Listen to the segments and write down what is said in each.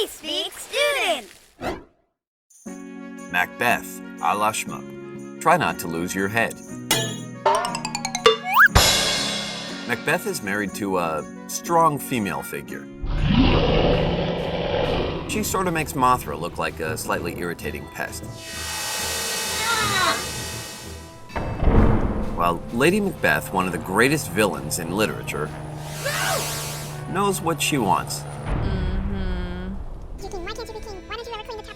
Speak Student! Macbeth, a la Shmoop. Try not to lose your head. Macbeth is married to a strong female figure. She sort of makes Mothra look like a slightly irritating pest. While Lady Macbeth, one of the greatest villains in literature, knows what she wants.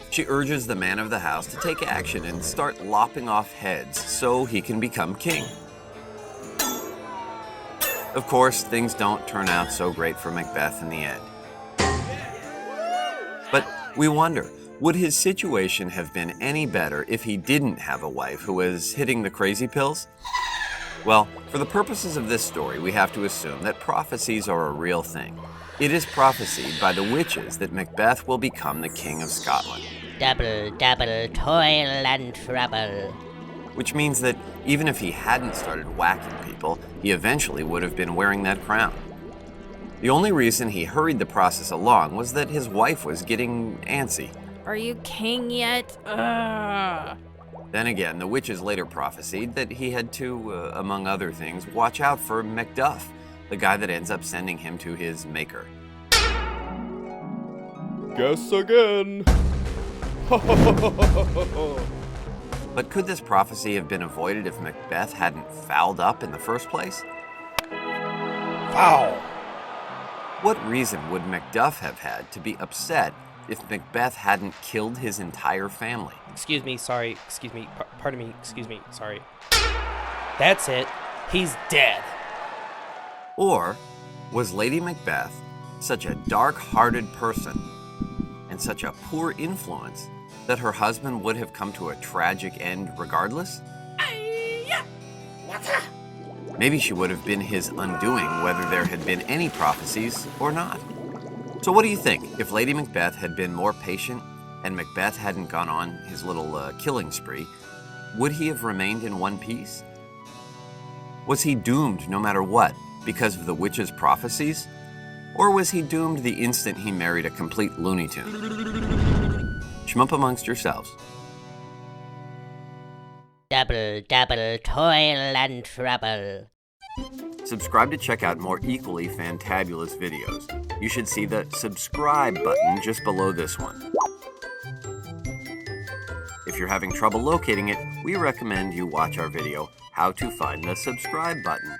She urges the man of the house to take action and start lopping off heads so he can become king. Of course, things don't turn out so great for Macbeth in the end. But we wonder, would his situation have been any better if he didn't have a wife who was hitting the crazy pills? Well, for the purposes of this story, we have to assume that prophecies are a real thing. It is prophesied by the witches that Macbeth will become the King of Scotland. Double, double, toil and trouble. Which means that even if he hadn't started whacking people, he eventually would have been wearing that crown. The only reason he hurried the process along was that his wife was getting antsy. Are you king yet? Ugh. Then again, the witches later prophesied that he had to, among other things, watch out for Macduff, the guy that ends up sending him to his maker. Guess again. But could this prophecy have been avoided if Macbeth hadn't fouled up in the first place? Foul. What reason would Macduff have had to be upset if Macbeth hadn't killed his entire family? Excuse me, sorry, excuse me, pardon me, excuse me, sorry. That's it. He's dead. Or was Lady Macbeth such a dark-hearted person and such a poor influence that her husband would have come to a tragic end regardless? Maybe she would have been his undoing whether there had been any prophecies or not. So what do you think? If Lady Macbeth had been more patient and Macbeth hadn't gone on his little killing spree, would he have remained in one piece? Was he doomed no matter what because of the witch's prophecies? Or was he doomed the instant he married a complete Looney Tune? Shmoop amongst yourselves. Double, double, toil and trouble. Subscribe to check out more equally fantabulous videos. You should see the subscribe button just below this one. If you're having trouble locating it, we recommend you watch our video, How to Find the Subscribe Button.